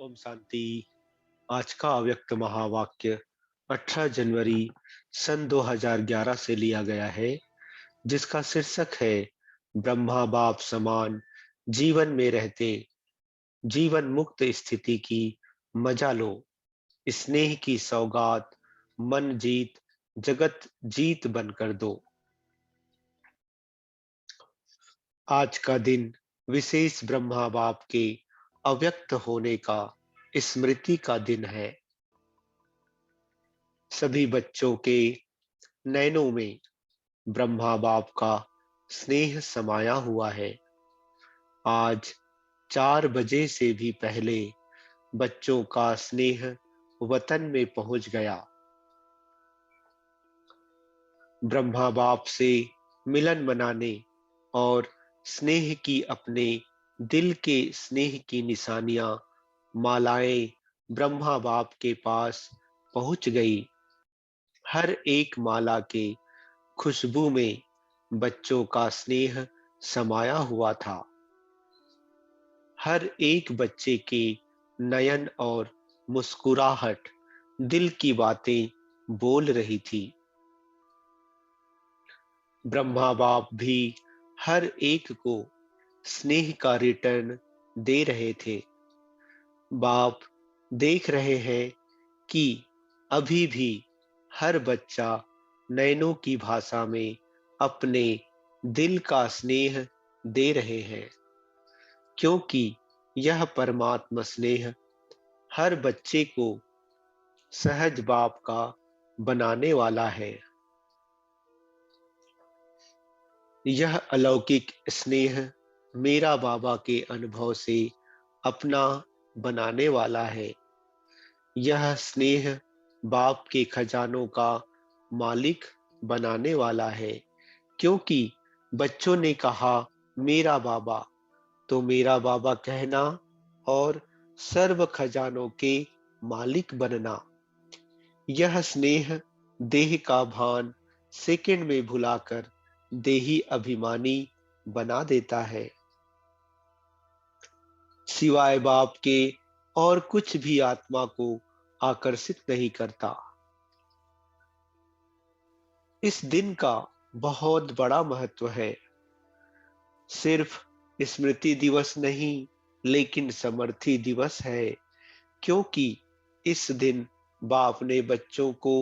ओम शांति। आज का अव्यक्त महावाक्य 18 जनवरी सन 2011 से लिया गया है, जिसका शीर्षक है ब्रह्मा बाप समान जीवन में रहते जीवन मुक्त स्थिति की मजा लो। स्नेह की सौगात मन जीत जगत जीत बनकर दो। आज का दिन विशेष ब्रह्मा बाप के अव्यक्त होने का स्मृति का दिन है। सभी बच्चों के नैनों में ब्रह्मा बाप का स्नेह समाया हुआ है। आज 4 बजे से भी पहले बच्चों का स्नेह वतन में पहुंच गया। ब्रह्मा बाप से मिलन मनाने और स्नेह की अपने दिल के स्नेह की निशानियां मालाएं ब्रह्मा बाप के पास पहुंच गई। हर एक माला के खुशबू में बच्चों का स्नेह समाया हुआ था। हर एक बच्चे के नयन और मुस्कुराहट दिल की बातें बोल रही थी। ब्रह्मा बाप भी हर एक को स्नेह का रिटर्न दे रहे थे। बाप देख रहे हैं कि अभी भी हर बच्चा नैनों की भाषा में अपने दिल का स्नेह दे रहे हैं, क्योंकि यह परमात्मा स्नेह हर बच्चे को सहज बाप का बनाने वाला है। यह अलौकिक स्नेह मेरा बाबा के अनुभव से अपना बनाने वाला है। यह स्नेह बाप के खजानों का मालिक बनाने वाला है, क्योंकि बच्चों ने कहा मेरा बाबा, तो मेरा बाबा कहना और सर्व खजानों के मालिक बनना। यह स्नेह देह का भान सेकंड में भुलाकर देही अभिमानी बना देता है। सिवाय बाप के और कुछ भी आत्मा को आकर्षित नहीं करता। इस दिन का बहुत बड़ा महत्व है। सिर्फ स्मृति दिवस नहीं, लेकिन समर्थी दिवस है, क्योंकि इस दिन बाप ने बच्चों को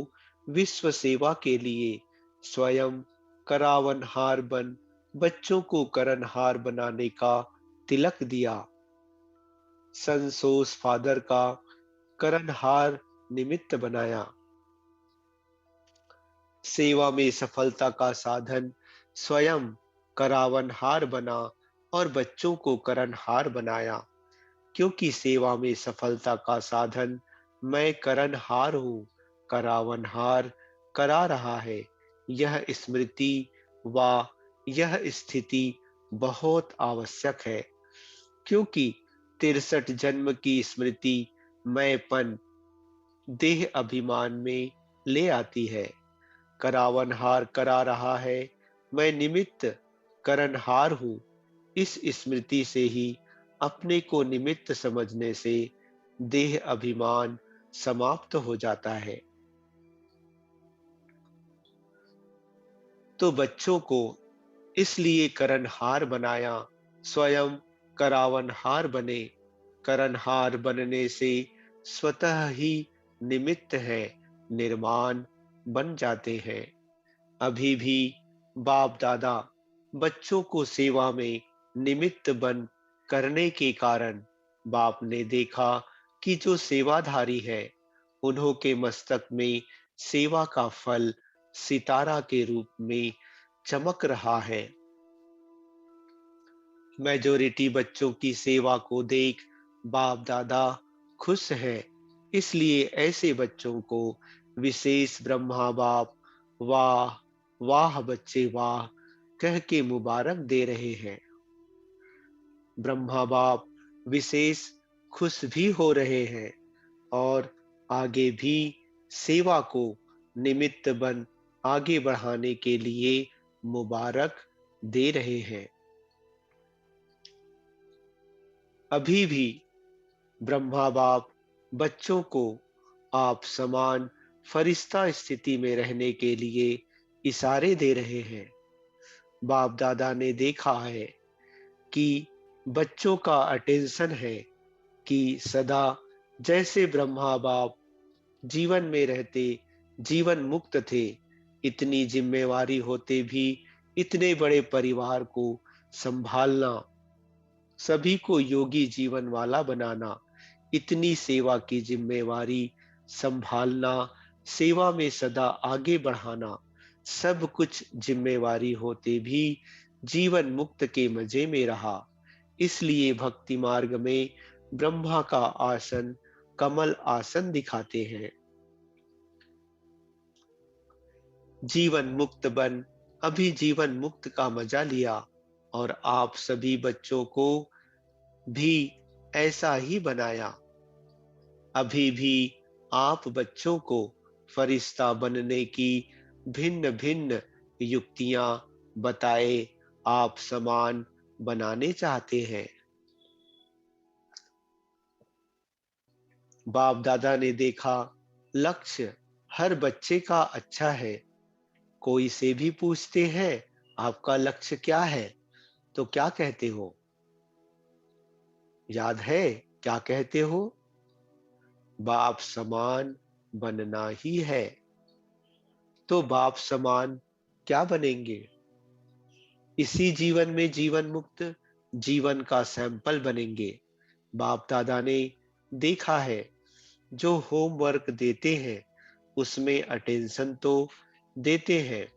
विश्व सेवा के लिए स्वयं करावनहार बन बच्चों को करनहार बनाने का तिलक दिया। संसोस फादर का करनहार निमित्त बनाया। सेवा में सफलता का साधन स्वयं करावनहार बना और बच्चों को करनहार बनाया, क्योंकि सेवा में सफलता का साधन मैं करनहार हूँ, करावनहार करा रहा है। यह स्मृति व यह स्थिति बहुत आवश्यक है, क्योंकि 63 जन्म की स्मृति मैंपन देह अभिमान में ले आती है। करावनहार करा रहा है, मैं निमित्त करनहार हूँ। इस स्मृति से ही अपने को निमित्त समझने से देह अभिमान समाप्त हो जाता है। तो बच्चों को इसलिए करनहार बनाया, स्वयं करावनहार बने। करनहार बनने से स्वतः ही निमित्त है, निर्माण बन जाते हैं। अभी भी बाप दादा बच्चों को सेवा में निमित्त बन करने के कारण बाप ने देखा कि जो सेवाधारी है, उन्हों के मस्तक में सेवा का फल सितारा के रूप में चमक रहा है। मेजोरिटी बच्चों की सेवा को देख बाप दादा खुश है, इसलिए ऐसे बच्चों को विशेष ब्रह्मा बाप वाह वाह बच्चे वाह कह के मुबारक दे रहे हैं। ब्रह्मा बाप विशेष खुश भी हो रहे हैं और आगे भी सेवा को निमित्त बन आगे बढ़ाने के लिए मुबारक दे रहे हैं। अभी भी ब्रह्मा बाप बच्चों को आप समान फरिश्ता स्थिति में रहने के लिए इशारे दे रहे हैं। बाप दादा ने देखा है कि बच्चों का अटेंशन है कि सदा जैसे ब्रह्मा बाप जीवन में रहते जीवन मुक्त थे, इतनी जिम्मेवारी होते भी इतने बड़े परिवार को संभालना, सभी को योगी जीवन वाला बनाना, इतनी सेवा की जिम्मेवारी संभालना, सेवा में सदा आगे बढ़ाना, सब कुछ जिम्मेवारी होते भी जीवन मुक्त के मजे में रहा। इसलिए भक्ति मार्ग में ब्रह्मा का आसन कमल आसन दिखाते हैं। जीवन मुक्त बन अभी जीवन मुक्त का मजा लिया, और आप सभी बच्चों को भी ऐसा ही बनाया। अभी भी आप बच्चों को फरिश्ता बनने की भिन्न भिन्न युक्तियां बताए आप समान बनाने चाहते हैं। बाप दादा ने देखा लक्ष्य हर बच्चे का अच्छा है। कोई से भी पूछते हैं आपका लक्ष्य क्या है, तो क्या कहते हो? याद है क्या कहते हो? बाप समान बनना ही है। तो बाप समान क्या बनेंगे? इसी जीवन में जीवन मुक्त जीवन का सैंपल बनेंगे। बाप दादा ने देखा है जो होमवर्क देते हैं उसमें अटेंशन तो देते हैं,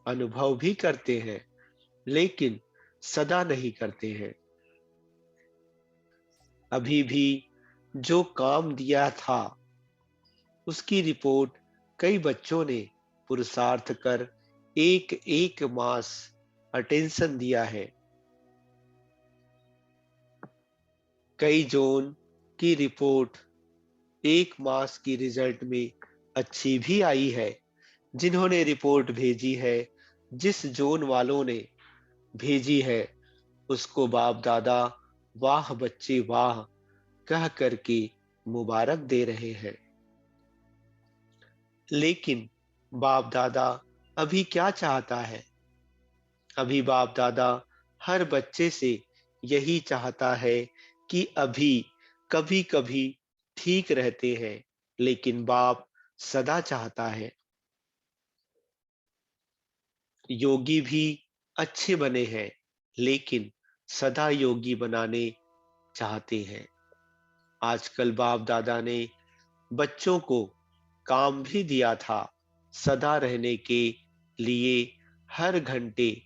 अनुभव भी करते हैं, लेकिन सदा नहीं करते हैं। अभी भी जो काम दिया था उसकी रिपोर्ट कई बच्चों ने पुरुषार्थ कर एक एक मास अटेंशन दिया है। कई जोन की रिपोर्ट एक मास की रिजल्ट में अच्छी भी आई है। जिन्होंने रिपोर्ट भेजी है, जिस जोन वालों ने भेजी है, उसको बाप दादा वाह बच्चे वाह कह करके मुबारक दे रहे हैं। लेकिन बाप दादा अभी क्या चाहता है? अभी बाप दादा हर बच्चे से यही चाहता है कि अभी कभी कभी ठीक रहते हैं, लेकिन बाप सदा चाहता है योगी भी अच्छे बने हैं, लेकिन सदा योगी बनाने चाहते हैं। आजकल बाप दादा ने बच्चों को काम भी दिया था, सदा रहने के लिए हर घंटे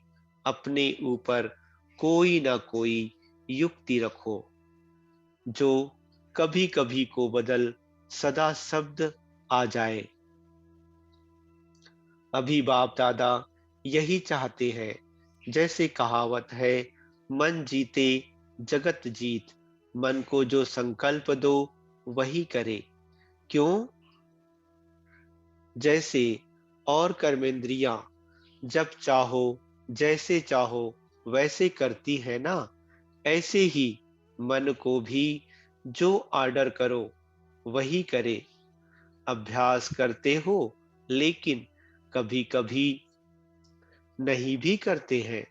अपने ऊपर कोई ना कोई युक्ति रखो जो कभी कभी को बदल सदा शब्द आ जाए। अभी बाप दादा यही चाहते हैं। जैसे कहावत है, मन जीते जगत जीत, मन को जो संकल्प दो वही करे। क्यों? जैसे और कर्मेंद्रियां जब चाहो जैसे चाहो वैसे करती है ना, ऐसे ही मन को भी जो आर्डर करो वही करे। अभ्यास करते हो, लेकिन कभी कभी नहीं भी करते हैं।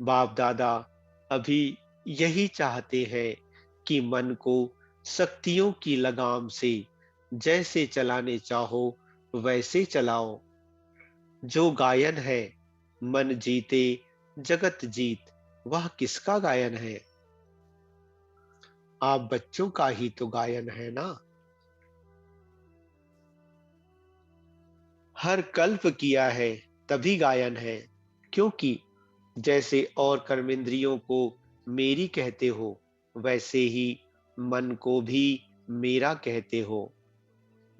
बाप दादा अभी यही चाहते हैं कि मन को शक्तियों की लगाम से जैसे चलाने चाहो वैसे चलाओ। जो गायन है, मन जीते जगत जीत, वह किसका गायन है? आप बच्चों का ही तो गायन है ना। हर कल्प किया है तभी गायन है। क्योंकि जैसे और कर्मेंद्रियों को मेरी कहते हो, वैसे ही मन को भी मेरा कहते हो।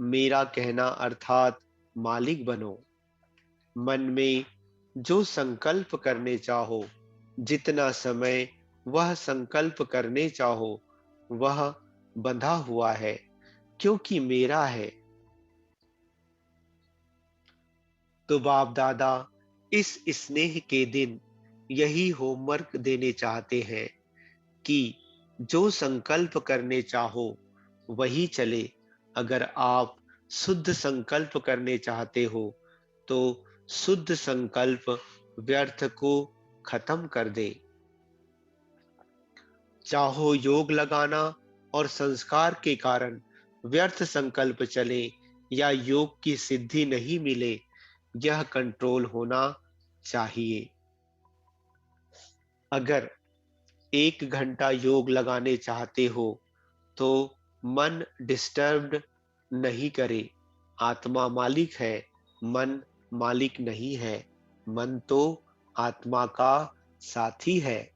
मेरा कहना अर्थात मालिक बनो। मन में जो संकल्प करने चाहो, जितना समय वह संकल्प करने चाहो, वह बंधा हुआ है, क्योंकि मेरा है। तो बाप दादा इस स्नेह के दिन यही होमवर्क देने चाहते हैं कि जो संकल्प करने चाहो वही चले। अगर आप शुद्ध संकल्प करने चाहते हो तो शुद्ध संकल्प व्यर्थ को खत्म कर दे। चाहो योग लगाना और संस्कार के कारण व्यर्थ संकल्प चले या योग की सिद्धि नहीं मिले, यह कंट्रोल होना चाहिए। अगर 1 घंटा योग लगाने चाहते हो तो मन डिस्टर्ब्ड नहीं करे। आत्मा मालिक है, मन मालिक नहीं है। मन तो आत्मा का साथी है।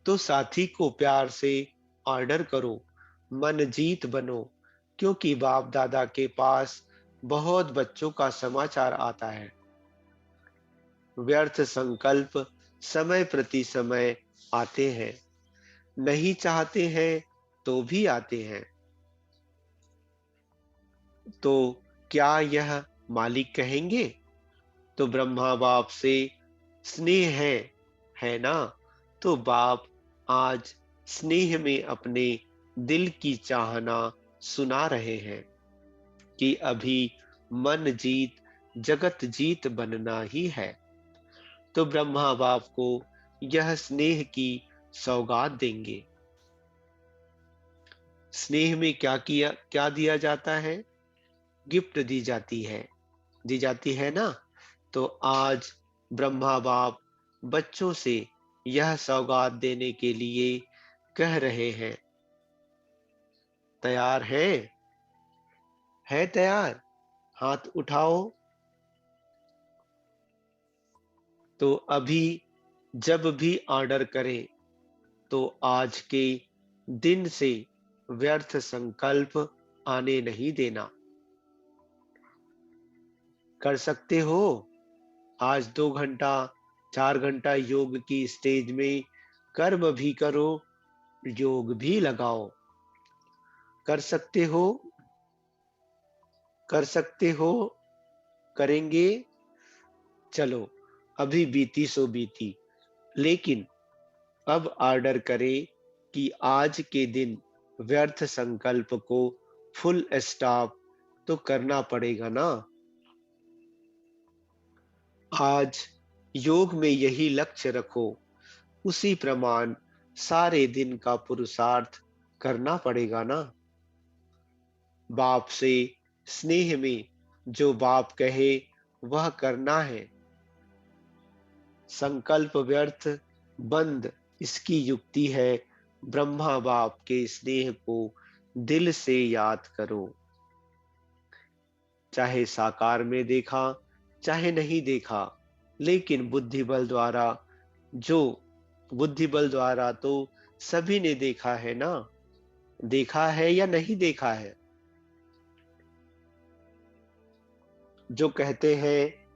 तो साथी को प्यार से ऑर्डर करो, मन जीत बनो, क्योंकि बाप दादा के पास बहुत बच्चों का समाचार आता है। व्यर्थ संकल्प समय प्रति समय आते हैं, नहीं चाहते हैं तो भी आते हैं। तो क्या यह मालिक कहेंगे? तो ब्रह्मा बाप से स्नेह है ना? तो बाप आज स्नेह में अपने दिल की चाहना सुना रहे हैं कि अभी मन जीत जगत जीत बनना ही है। तो ब्रह्मा बाप को यह स्नेह की सौगात देंगे। स्नेह में क्या दिया जाता है? गिफ्ट दी जाती है ना? तो आज ब्रह्मा बाप बच्चों से यह सौगात देने के लिए कह रहे हैं। तैयार है तैयार? हाथ उठाओ। तो अभी जब भी ऑर्डर करें तो आज के दिन से व्यर्थ संकल्प आने नहीं देना। कर सकते हो? आज 2 घंटा 4 घंटा योग की स्टेज में कर्म भी करो, योग भी लगाओ। कर सकते हो? कर सकते हो? करेंगे? चलो, अभी बीती सो बीती। लेकिन अब ऑर्डर करें कि आज के दिन व्यर्थ संकल्प को फुल स्टॉप तो करना पड़ेगा ना। आज योग में यही लक्ष्य रखो, उसी प्रमाण सारे दिन का पुरुषार्थ करना पड़ेगा ना। बाप से स्नेह में जो बाप कहे वह करना है। संकल्प व्यर्थ बंद, इसकी युक्ति है ब्रह्मा बाप के स्नेह को दिल से याद करो। चाहे साकार में देखा चाहे नहीं देखा, लेकिन जो बुद्धि बल द्वारा तो सभी ने देखा है ना। देखा है या नहीं देखा है? जो कहते हैं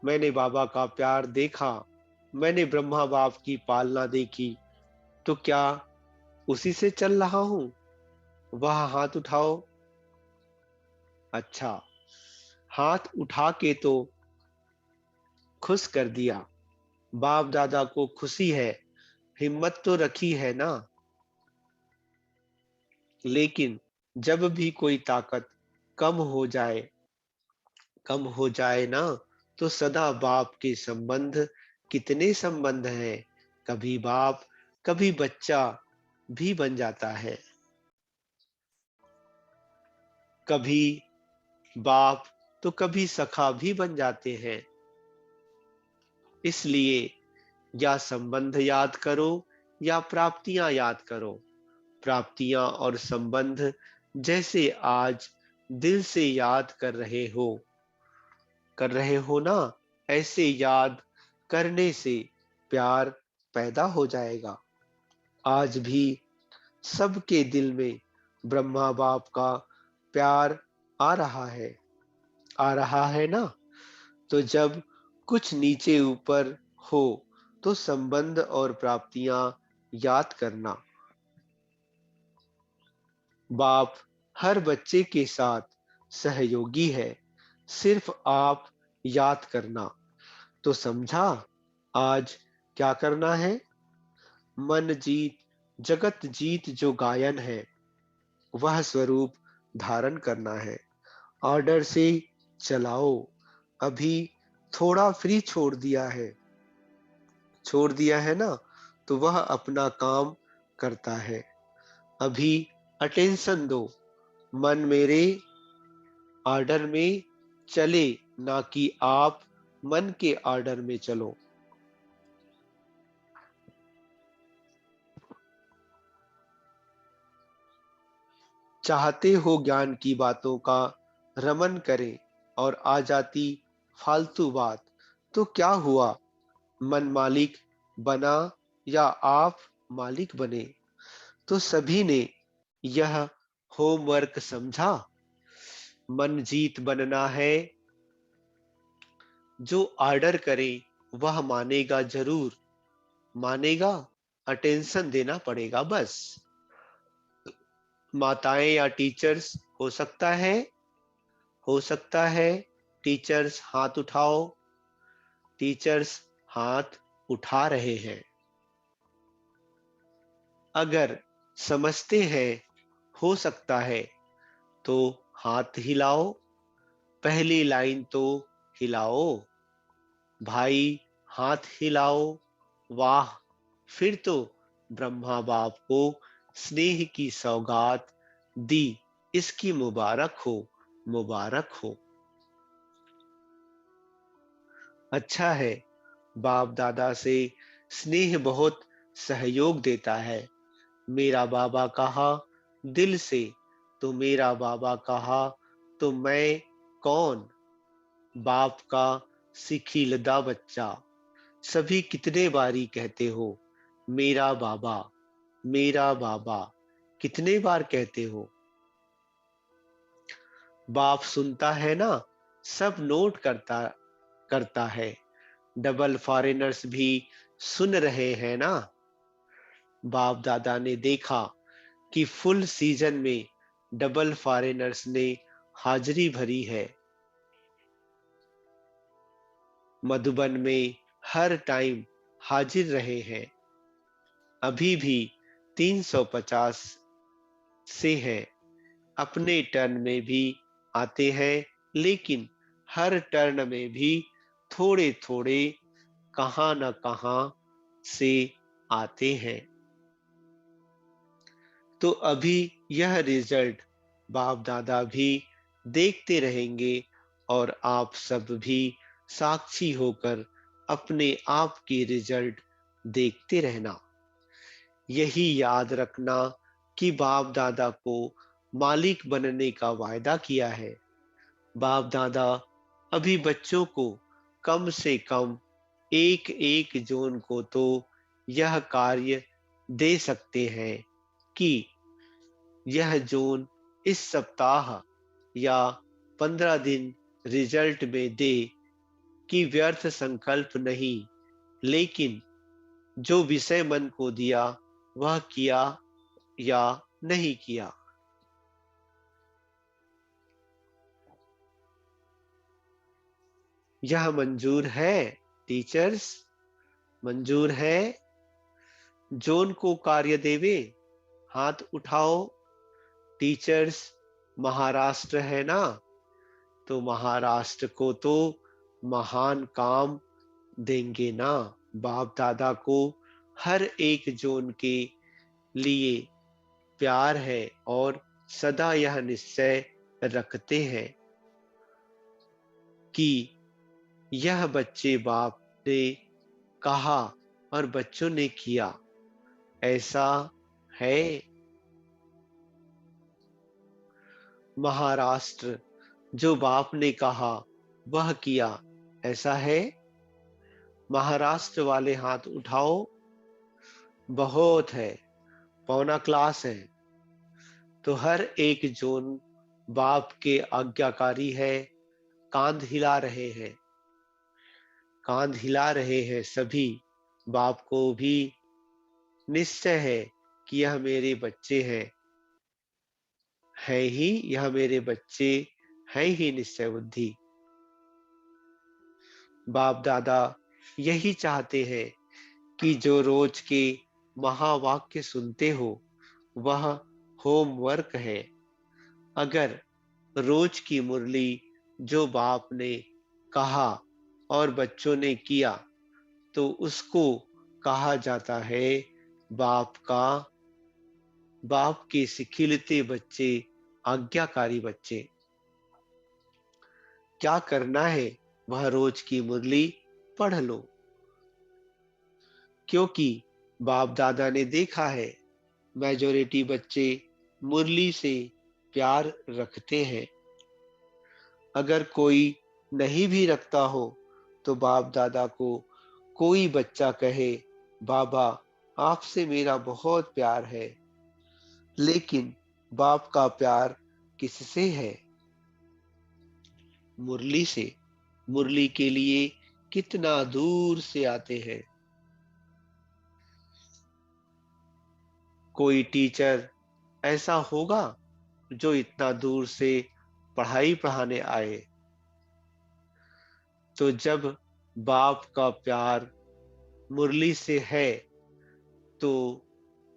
मैंने बाबा का प्यार देखा, मैंने ब्रह्मा बाप की पालना देखी, तो क्या उसी से चल रहा हूं? वह हाथ उठाओ। अच्छा, हाथ उठा के तो खुश कर दिया। बाप दादा को खुशी है, हिम्मत तो रखी है ना। लेकिन जब भी कोई ताकत कम हो जाए कम हो जाए ना, तो सदा बाप के संबंध, कितने संबंध हैं, कभी बाप कभी बच्चा भी बन जाता है। कभी बाप तो कभी सखा भी बन जाते हैं। इसलिए या संबंध याद करो या प्राप्तियां याद करो। प्राप्तियां और संबंध जैसे आज दिल से याद कर रहे हो ना, ऐसे याद करने से प्यार पैदा हो जाएगा। आज भी सबके दिल में ब्रह्मा बाप का प्यार आ रहा है आ रहा है ना। तो जब कुछ नीचे ऊपर हो तो संबंध और प्राप्तियां याद करना। बाप हर बच्चे के साथ सहयोगी है, सिर्फ आप याद करना। तो समझा? आज क्या करना है? मन जीत जगत जीत जो गायन है, वह स्वरूप धारण करना है। ऑर्डर से चलाओ। अभी थोड़ा फ्री छोड़ दिया है ना, तो वह अपना काम करता है। अभी अटेंशन दो। मन मेरे ऑर्डर में चले, ना कि आप मन के ऑर्डर में चलो। चाहते हो ज्ञान की बातों का रमन करें और आ जाती फालतू बात, तो क्या हुआ? मन मालिक बना या आप मालिक बने, तो सभी ने यह होमवर्क समझा। मन जीत बनना है, जो ऑर्डर करे वह मानेगा जरूर। मानेगा, अटेंशन देना पड़ेगा बस। माताएं या टीचर्स हो सकता है टीचर्स हाथ उठाओ। टीचर्स हाथ उठा रहे हैं। अगर समझते हैं हो सकता है, तो हाथ हिलाओ। पहली लाइन तो हिलाओ। भाई हाथ हिलाओ। वाह! फिर तो ब्रह्मा बाप को स्नेह की सौगात दी। इसकी मुबारक हो, मुबारक हो। अच्छा है, बाप दादा से स्नेह बहुत सहयोग देता है। मेरा बाबा कहा दिल से, तो मेरा बाबा कहा तो मैं कौन? बाप का सिखिलदा बच्चा। सभी कितने बारी कहते हो मेरा बाबा, मेरा बाबा। कितने बार कहते हो? बाप सुनता है ना, सब नोट करता करता है। डबल फॉरेनर्स भी सुन रहे हैं ना। बाप दादा ने देखा कि फुल सीजन में डबल फॉरेनर्स ने हाजिरी भरी है। मधुबन में हर टाइम हाजिर रहे हैं। अभी भी 350 से है। अपने टर्न में भी आते हैं, लेकिन हर टर्न में भी थोड़े थोड़े कहां न कहां से आते हैं। तो अभी यह रिजल्ट बाप दादा भी देखते रहेंगे, और आप सब भी साक्षी होकर अपने आप की रिजल्ट देखते रहना। यही याद रखना कि बाप दादा को मालिक बनने का वायदा किया है। बाप दादा अभी बच्चों को कम से कम एक एक जून को तो यह कार्य दे सकते हैं कि यह जून इस सप्ताह या 15 दिन रिजल्ट में दे, कि व्यर्थ संकल्प नहीं, लेकिन जो विषय मन को दिया वह किया या नहीं किया। यह मंजूर है टीचर्स? मंजूर है? जोन को कार्य देवे, हाथ उठाओ। टीचर्स महाराष्ट्र है ना, तो महाराष्ट्र को तो महान काम देंगे ना। बाप दादा को हर एक जोन के लिए प्यार है, और सदा यह निश्चय रखते हैं कि यह बच्चे बाप ने कहा और बच्चों ने किया, ऐसा है। महाराष्ट्र जो बाप ने कहा वह किया, ऐसा है। महाराष्ट्र वाले हाथ उठाओ। बहुत है, पौना क्लास है। तो हर एक जोन बाप के आज्ञाकारी है। कांध हिला रहे हैं, कांध हिला रहे हैं सभी। बाप को भी निश्चय है कि यह मेरे बच्चे हैं। है ही, यह मेरे बच्चे हैं ही निश्चय बुद्धि। बाप दादा यही चाहते हैं कि जो रोज के महावाक्य सुनते हो वह होमवर्क है। अगर रोज की मुरली जो बाप ने कहा और बच्चों ने किया तो उसको कहा जाता है बाप का बाप के सिखिलते बच्चे, आज्ञाकारी बच्चे। क्या करना है वह रोज की मुरली पढ़ लो, क्योंकि बाप दादा ने देखा है मेजॉरिटी बच्चे मुरली से प्यार रखते हैं। अगर कोई नहीं भी रखता हो तो बाप दादा को कोई बच्चा कहे बाबा आपसे मेरा बहुत प्यार है, लेकिन बाप का प्यार किससे है? मुरली से। मुरली के लिए कितना दूर से आते हैं। कोई टीचर ऐसा होगा जो इतना दूर से पढ़ाई पढ़ाने आए? तो जब बाप का प्यार मुरली से है तो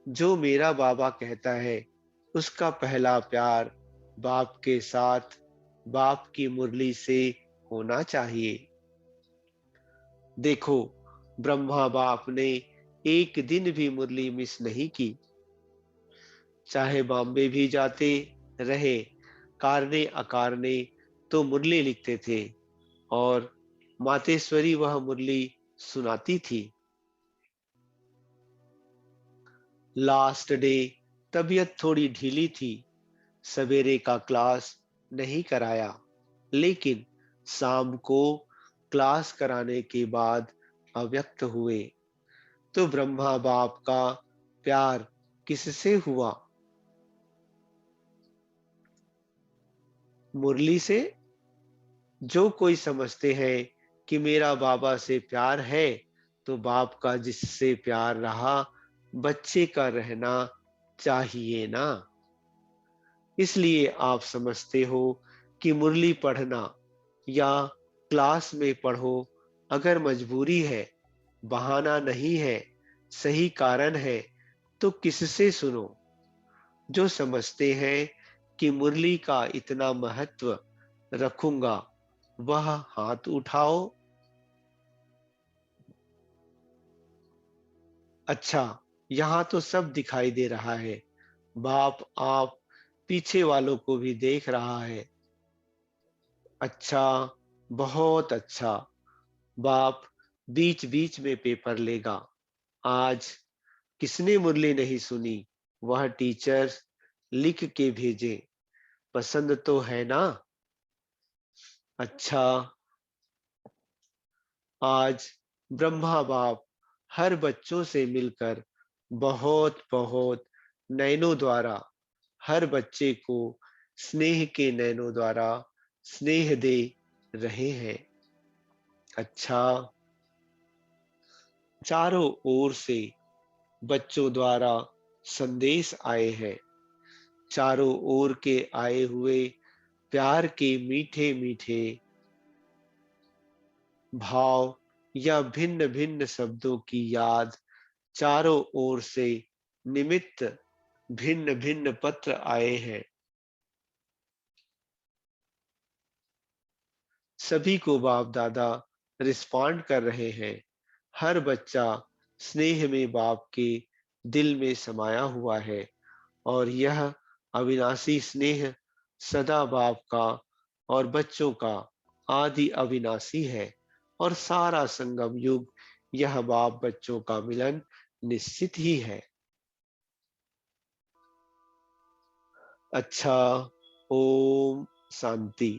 जो मेरा बाबा कहता है उसका पहला प्यार बाप के साथ बाप की मुरली से होना चाहिए। देखो, ब्रह्मा बाप ने एक दिन भी मुरली मिस नहीं की। चाहे बॉम्बे भी जाते रहे, कारने अकारने तो मुरली लिखते थे और मातेश्वरी वह मुरली सुनाती थी। लास्ट डे तबीयत थोड़ी ढीली थी, सवेरे का क्लास नहीं कराया, लेकिन शाम को क्लास कराने के बाद अव्यक्त हुए। तो ब्रह्मा बाप का प्यार किससे हुआ? मुरली से। जो कोई समझते हैं कि मेरा बाबा से प्यार है, तो बाप का जिससे प्यार रहा बच्चे का रहना चाहिए ना। इसलिए आप समझते हो कि मुरली पढ़ना या क्लास में पढ़ो अगर मजबूरी है, बहाना नहीं है, सही कारण है, तो किससे सुनो? जो समझते हैं कि मुरली का इतना महत्व रखूंगा वह हाथ उठाओ। अच्छा, यहाँ तो सब दिखाई दे रहा है। बाप आप पीछे वालों को भी देख रहा है। अच्छा, बहुत अच्छा। बाप बीच बीच में पेपर लेगा। आज किसने मुरली नहीं सुनी वह टीचर लिख के भेजे। पसंद तो है ना? अच्छा, आज ब्रह्मा बाप हर बच्चों से मिलकर बहुत बहुत नैनों द्वारा हर बच्चे को स्नेह के नैनों द्वारा स्नेह दे रहे हैं। अच्छा, चारों ओर से बच्चों द्वारा संदेश आए हैं। चारों ओर के आए हुए प्यार के मीठे मीठे भाव या भिन्न भिन्न शब्दों की याद चारों ओर से निमित्त भिन्न भिन्न पत्र आए हैं। सभी को बाप दादा रिस्पॉन्ड कर रहे हैं। हर बच्चा स्नेह में बाप के दिल में समाया हुआ है और यह अविनाशी स्नेह सदा बाप का और बच्चों का आदि अविनाशी है और सारा संगम युग यह बाप बच्चों का मिलन निश्चित ही है। अच्छा, ओम शांति।